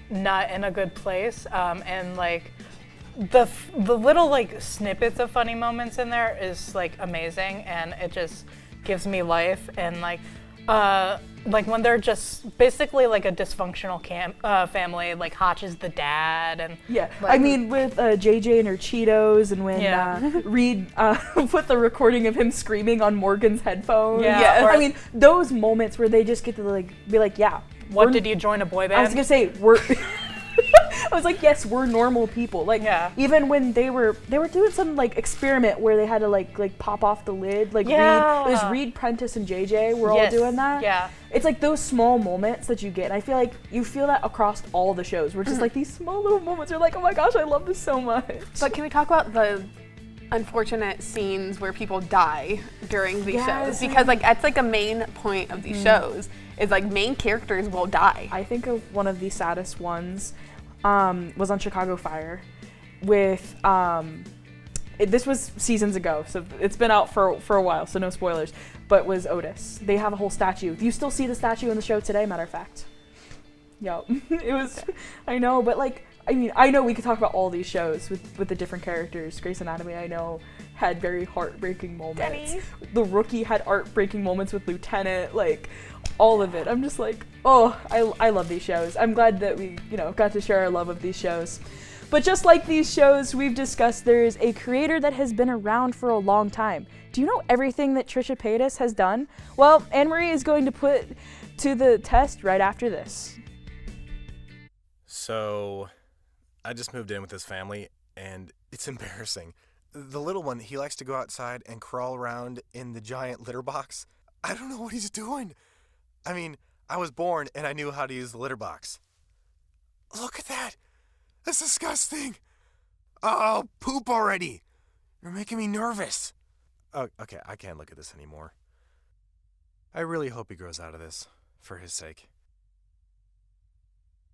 not in a good place, and like the little like snippets of funny moments in there is like amazing, and it just gives me life. And like when they're just basically like a dysfunctional family, like Hotch is the dad, and I mean with JJ and her Cheetos, and when Reed put the recording of him screaming on Morgan's headphones. I mean those moments where they just get to like be like, what did you join a boy band? I was gonna say I was like, yes, we're normal people. Like, even when they were doing some like experiment where they had to like pop off the lid. Like, it was Reed, Prentice, and JJ were all doing that. Yeah. It's like those small moments that you get. And I feel like you feel that across all the shows. We're just like these small little moments. You're like, oh my gosh, I love this so much. But can we talk about the unfortunate scenes where people die during these shows? Because like that's like a main point of these shows is like main characters will die. I think of one of the saddest ones. Was on Chicago Fire with this was seasons ago, so it's been out for a while, so no spoilers, but was Otis. They have a whole statue. You still see the statue in the show today, matter of fact. Yep. It was, I know, but like, I mean, I know we could talk about all these shows with the different characters. Grey's Anatomy, I know, had very heartbreaking moments. Denny. The Rookie had heartbreaking moments with Lieutenant, like, all of it. I'm just like, oh, I love these shows. I'm glad that we, got to share our love of these shows. But just like these shows we've discussed, there is a creator that has been around for a long time. Do you know everything that Trisha Paytas has done? Well, Anne-Marie is going to put to the test right after this. So, I just moved in with this family, and it's embarrassing. The little one, he likes to go outside and crawl around in the giant litter box. I don't know what he's doing. I mean, I was born and I knew how to use the litter box. Look at that. That's disgusting. Oh, poop already. You're making me nervous. Oh, okay, I can't look at this anymore. I really hope he grows out of this, for his sake.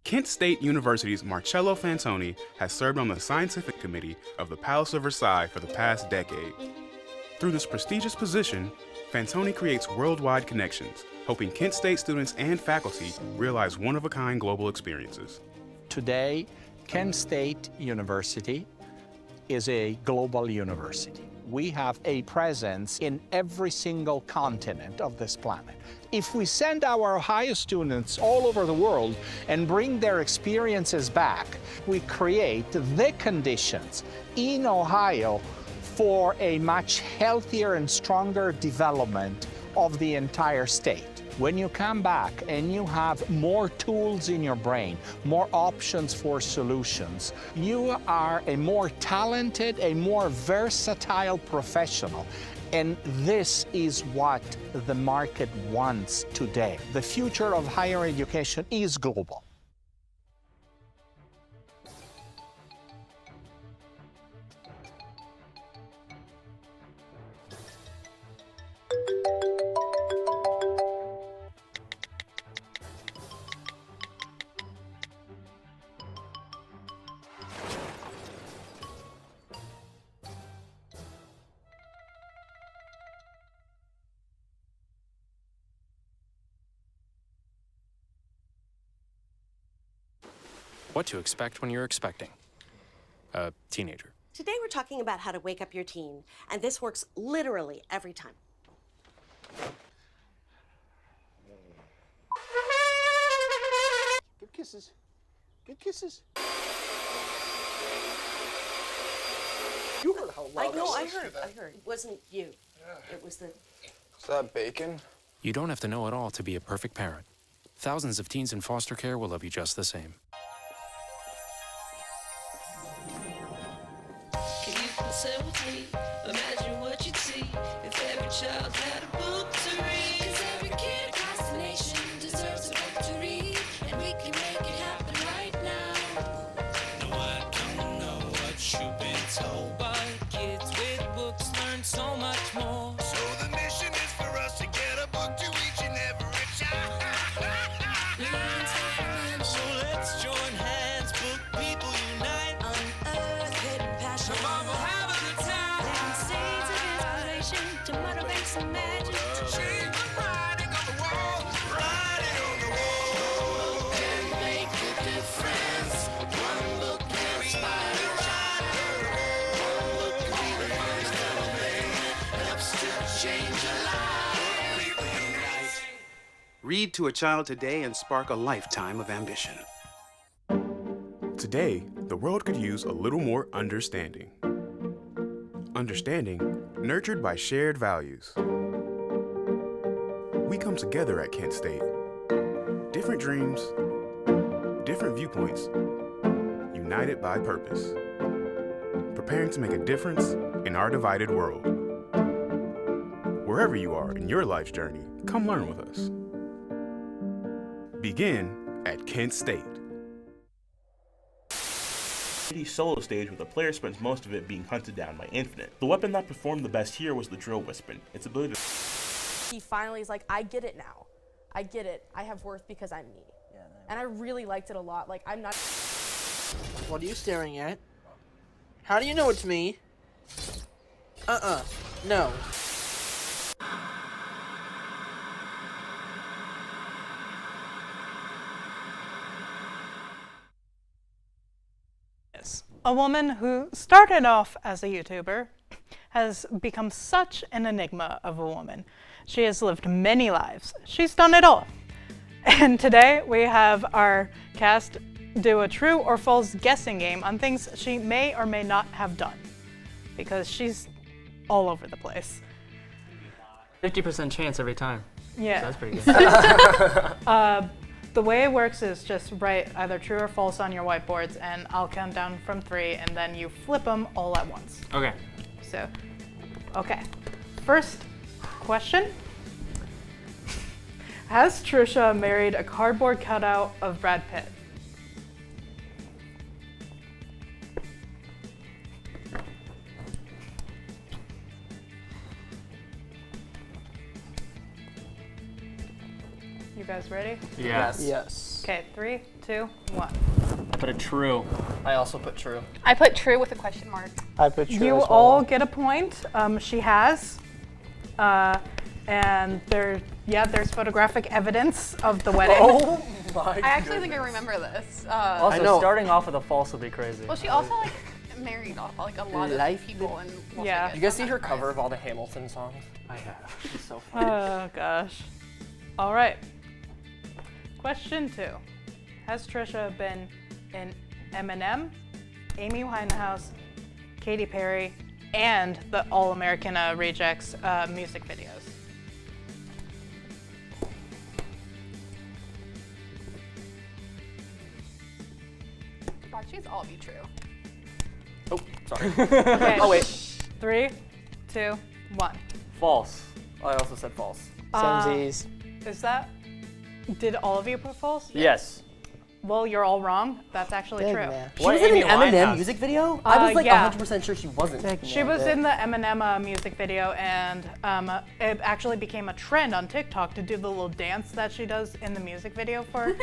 Kent State University's Marcello Fantoni has served on the scientific committee of the Palace of Versailles for the past decade. Through this prestigious position, Fantoni creates worldwide connections, helping Kent State students and faculty realize one-of-a-kind global experiences. Today, Kent State University is a global university. We have a presence in every single continent of this planet. If we send our Ohio students all over the world and bring their experiences back, we create the conditions in Ohio for a much healthier and stronger development of the entire state. When you come back and you have more tools in your brain, more options for solutions, you are a more talented, a more versatile professional. And this is what the market wants today. The future of higher education is global. What to expect when you're expecting a teenager. Today we're talking about how to wake up your teen, and this works literally every time. Good kisses. Good kisses. You heard how loud I was. heard. It wasn't you. It was the... Is that bacon? You don't have to know it all to be a perfect parent. Thousands of teens in foster care will love you just the same. Say with me, imagine what you'd see if every child had a book to read. 'Cause every kid across the nation deserves a book to read, and we can make it happen right now. No, I don't know what you've been told, but kids with books learn so much more. So the mission is for us to get a book to each and every child. So let's join hands, book people unite, unearth hidden passion. To motivate some magic, to change the writing on the wall, writing on the wall, and make a difference. One book can inspire a child. One book can be the first thing that helps to change a life. Read to a child today and spark a lifetime of ambition. Today, the world could use a little more understanding. Understanding nurtured by shared values. We come together at Kent State. Different dreams, different viewpoints, united by purpose. Preparing to make a difference in our divided world. Wherever you are in your life's journey, come learn with us. Begin at Kent State. Solo stage where the player spends most of it being hunted down by Infinite. The weapon that performed the best here was the Drill Wispen. Its ability to... He finally is like, I get it now. I get it. I have worth because I'm me. Yeah, and I really liked it a lot. Like, I'm not... What are you staring at? How do you know it's me? No. A woman who started off as a YouTuber has become such an enigma of a woman. She has lived many lives. She's done it all. And today we have our cast do a true or false guessing game on things she may or may not have done, because she's all over the place. 50% chance every time. Yeah. So that's pretty good. The way it works is just write either true or false on your whiteboards, and I'll count down from 3, and then you flip them all at once. Okay. So, okay. First question. Has Trisha married a cardboard cutout of Brad Pitt? You guys ready? Yes. Yes. Okay, 3, 2, 1. I put a true. I also put true. I put true with a question mark. I put true You as well. all get a point. She has. And there's photographic evidence of the wedding. Oh my I actually think I remember this. Also, starting off with a false would be crazy. Well, she also like married off like a lot of people in Las Vegas. You guys see her cover of all the Hamilton songs? I have. She's so funny. Oh gosh. All right. Question 2. Has Trisha been in Eminem, Amy Winehouse, Katy Perry, and the All American Rejects music videos? God, she's all be true. Oh, sorry. Okay. Oh, wait. 3, 2, 1. False. I also said false. Samesies. Is that? Did all of you put false? Yes. Well, you're all wrong. That's actually Big true. man. She was in an Eminem music video? I was like yeah. 100% sure she wasn't. She was in the Eminem music video, and it actually became a trend on TikTok to do the little dance that she does in the music video for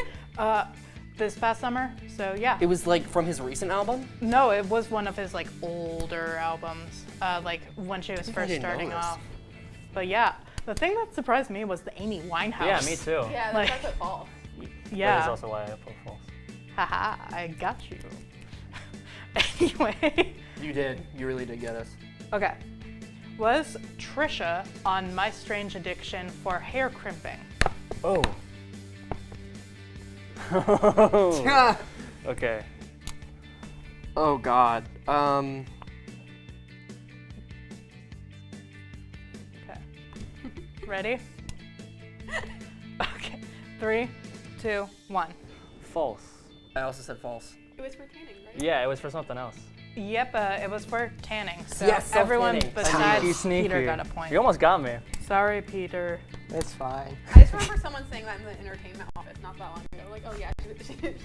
this past summer. So yeah. It was like from his recent album? No, it was one of his like older albums, like when she was I first didn't know starting this. off. But yeah, the thing that surprised me was the Amy Winehouse. Yeah, me too. Yeah, Like- that's at false. Yeah. That is also why I put false. Haha, I got you. Anyway. You did. You really did get us. Okay. Was Trisha on My Strange Addiction for hair crimping? Oh. Okay. Oh God. Okay. Ready? Okay. 3, 2, 1. False. I also said false. It was for tanning, right? Yeah, it was for something else. Yep, it was for tanning. So Yes, everyone self-tanning. besides Sneaky. Peter got a point. You almost got me. Sorry, Peter. It's fine. I just remember someone saying that in the entertainment office not that long ago. Like, oh yeah,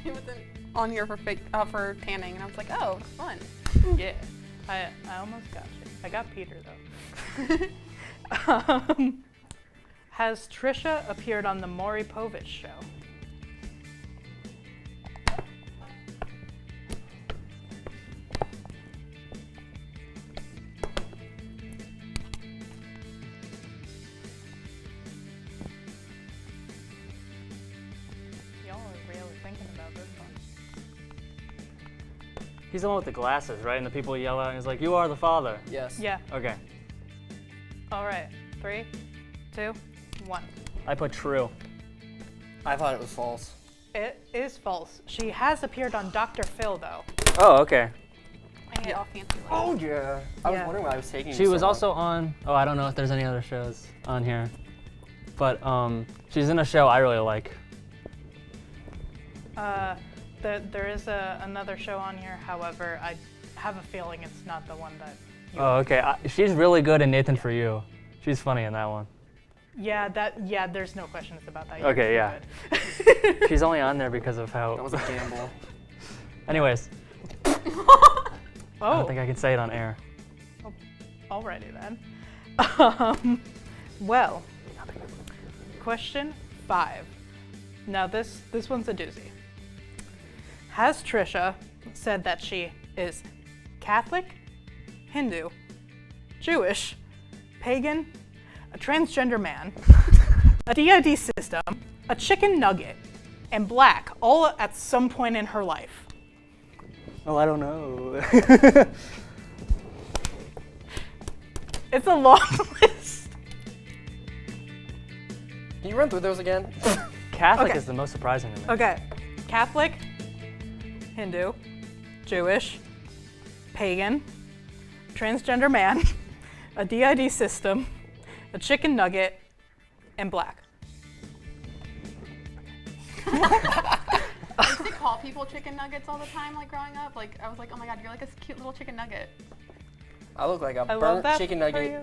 she wasn't on here for for tanning, and I was like, oh, fun. Yeah, I almost got you. I got Peter though. Has Trisha appeared on the Maury Povich show? Y'all are really thinking about this one. He's the one with the glasses, right? And the people yell out and he's like, "You are the father." Yes. Yeah. Okay. All right. 3, 2, 1. I put true. I thought it was false. It is false. She has appeared on Dr. Phil though. Oh, okay. I get all fancy. Oh yeah. I was Yeah. wondering why I was taking. She so was long. also on, oh, I don't know if there's any other shows on here. But she's in a show I really like. There is another show on here. However, I have a feeling it's not the one that. Oh, okay. She's really good in Nathan For You. She's funny in that one. Yeah, there's no questions about that. Okay, You're yeah. good. She's only on there because of how. That was a gamble. Anyways. I Oh. don't think I can say it on air. Alrighty then. Well, question 5. Now this one's a doozy. Has Trisha said that she is Catholic, Hindu, Jewish, pagan, a transgender man, a DID system, a chicken nugget, and black, all at some point in her life? Oh, I don't know. It's a long list. Can you run through those again? Catholic Okay. is the most surprising to me. Okay, Catholic, Hindu, Jewish, pagan, transgender man, a DID system, a chicken nugget, and black. I used to call people chicken nuggets all the time, like growing up. Like I was like, oh my god, you're like a cute little chicken nugget. I look like a I love burnt that chicken for nugget. you.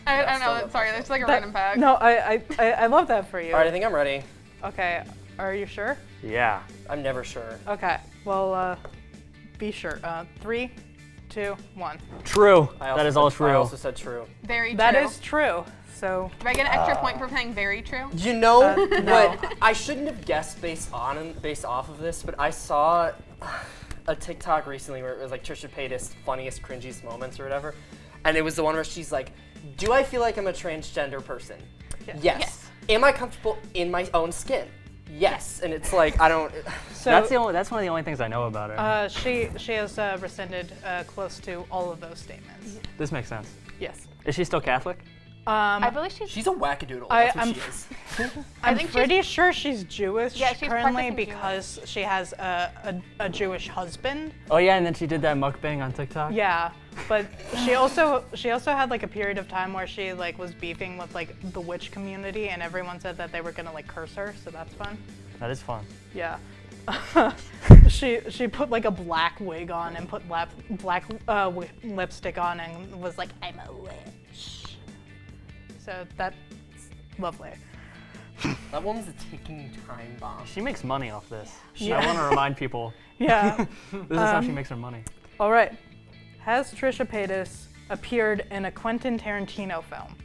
I don't still know. love Sorry, that's like a That- random fact. No, I love that for you. All right, I think I'm ready. Okay, are you sure? Yeah. I'm never sure. Okay, well, be sure. 3, 2, 1. True. I also That is said- all I true. also said true. Very true. That is true. So. Do I get an extra point for saying very true? You know no. what? I shouldn't have guessed based off of this, but I saw a TikTok recently where it was like Trisha Paytas' funniest, cringiest moments or whatever, and it was the one where she's like, "Do I feel like I'm a transgender person? Yes. Am I comfortable in my own skin? Yes." And it's like I don't. So that's one of the only things I know about her. She has rescinded close to all of those statements. This makes sense. Yes. Is she still Catholic? I believe She's a wackadoodle. That's what she is. I'm think she's- pretty sure she's Jewish Yeah, she's currently practicing because she has a Jewish husband. Oh yeah, and then she did that mukbang on TikTok. Yeah, but she also had like a period of time where she like was beefing with like the witch community, and everyone said that they were gonna like curse her, so that's fun. That is fun. Yeah. she put like a black wig on and put black lipstick on and was like, I'm a witch. So that's lovely. That woman's a ticking time bomb. She makes money off this. Yeah. I want to remind people. Yeah. This is how she makes her money. All right. Has Trisha Paytas appeared in a Quentin Tarantino film?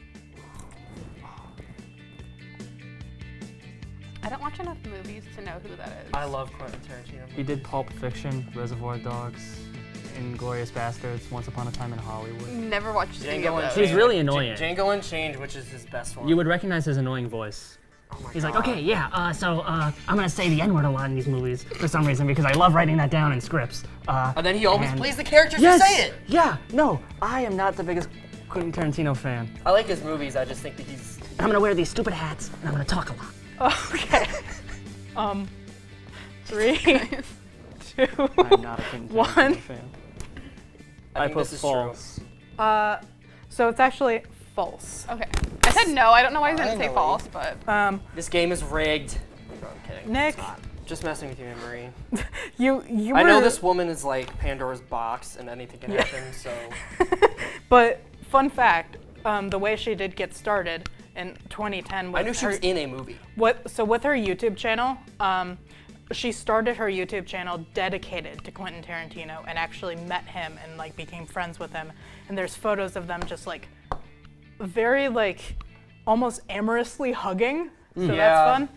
I don't watch enough movies to know who that is. I love Quentin Tarantino movies. He did Pulp Fiction, Reservoir Dogs, Inglourious Bastards, Once Upon a Time in Hollywood. Never watched any of Django those. He's really annoying. Django Unchained, which is his best one. You would recognize his annoying voice. He's like, okay, yeah, I'm gonna say the N-word a lot in these movies for some reason because I love writing that down in scripts. And then he always plays the characters yes! who say it. Yeah, no, I am not the biggest Quentin Tarantino fan. I like his movies, I just think that he's... I'm gonna wear these stupid hats and I'm gonna talk a lot. Okay. 3, 2, I'm not a Quentin Tarantino 1. fan. I put false. So it's actually false. Okay. I said no. I don't know why I didn't say false, but. This game is rigged. No, I'm kidding. Nick. It's not. Just messing with you, Anne-Marie. You were... I know this woman is like Pandora's box and anything can happen, so... But fun fact, the way she did get started in 2010 was I knew she was in a movie. So with her YouTube channel, she started her YouTube channel dedicated to Quentin Tarantino and actually met him and like became friends with him. And there's photos of them just like very like almost amorously hugging. So that's fun.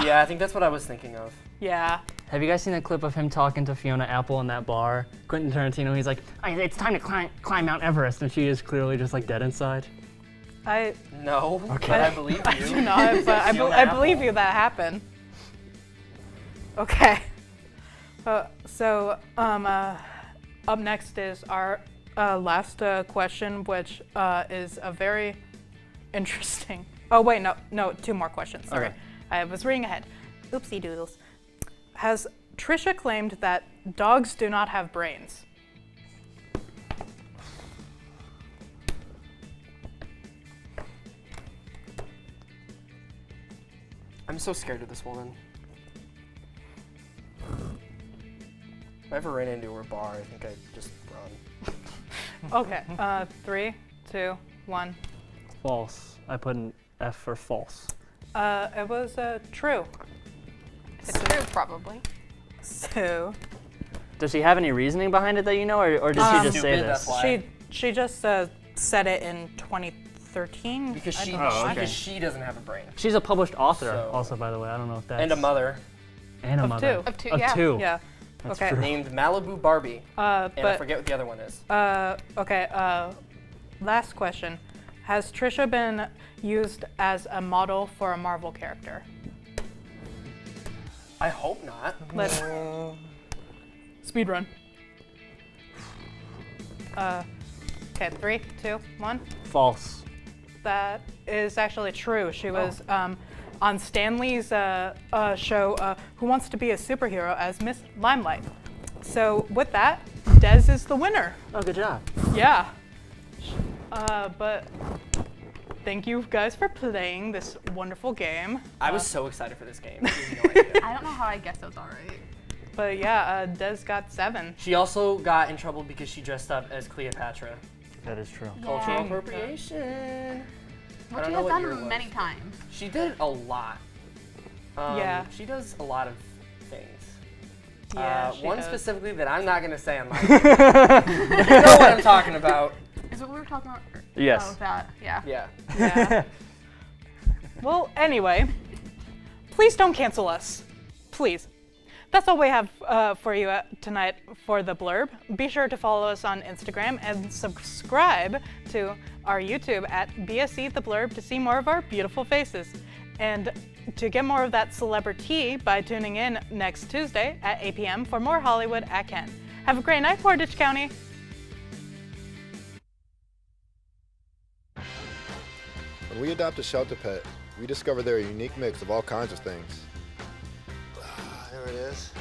Yeah, I think that's what I was thinking of. Yeah. Have you guys seen a clip of him talking to Fiona Apple in that bar? Quentin Tarantino, he's like, It's time to climb Mount Everest. and she is clearly just like dead inside. No, Okay. but I believe you. I do not, but I believe you that happened. Okay. Up next is our last question, which is a very interesting. Oh wait, no, 2 more questions. Sorry, Okay. I was reading ahead. Oopsie doodles. Has Trisha claimed that dogs do not have brains? I'm so scared of this woman. If I ever ran into her bar, I think I'd just run. Okay, 3, 2, 1. False. I put an F for false. It was true. It's true, probably. So. Does she have any reasoning behind it that you know, or did she just say this? She just said it in 2013. Because she doesn't have a brain. She's a published author, also, by the way. I don't know if that's... And a mother. And a Of mother. two. Of two, Of yeah. two. Yeah. That's Okay. true. Named Malibu Barbie. And I but- forget what the other one is. Okay, last question. Has Trisha been used as a model for a Marvel character? I hope not. Let's speed run. Okay, 3, 2, 1. False. That is actually true. She was on Stanley's show, Who Wants to Be a Superhero, as Miss Limelight. So with that, Dez is the winner. Oh, good job. Yeah. But thank you guys for playing this wonderful game. I was so excited for this game. I don't know how I guessed those all right. But yeah, Dez got 7. She also got in trouble because she dressed up as Cleopatra. That is true. Cultural appropriation. Which I she don't know has what year it done was. many times. She did a lot. Yeah. She does a lot of things. Yeah, she one does. specifically that I'm not going to say on my video. You know what I'm talking about. Is what we were talking about? Yes. Oh, that. Yeah. Yeah. Yeah. Well, anyway, please don't cancel us. Please. That's all we have for you tonight for the Blurb. Be sure to follow us on Instagram and subscribe to our YouTube at BSC The Blurb to see more of our beautiful faces. And to get more of that celebrity by tuning in next Tuesday at 8 p.m. for more Hollywood at Ken. Have a great night, Portage County. When we adopt a shelter pet, we discover they're a unique mix of all kinds of things. There it is.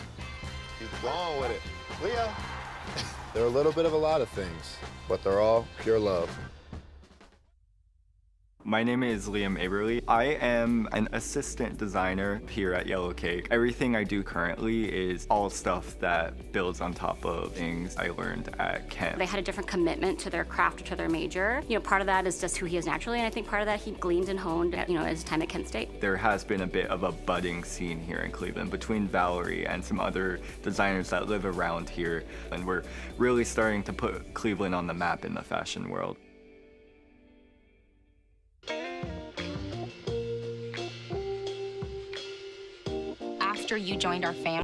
Keep going with it. Leo! They're a little bit of a lot of things, but they're all pure love. My name is Liam Aberly. I am an assistant designer here at Yellow Cake. Everything I do currently is all stuff that builds on top of things I learned at Kent. They had a different commitment to their craft or to their major. You know, part of that is just who he is naturally, and I think part of that he gleaned and honed at, his time at Kent State. There has been a bit of a budding scene here in Cleveland between Valerie and some other designers that live around here, and we're really starting to put Cleveland on the map in the fashion world. After you joined our family,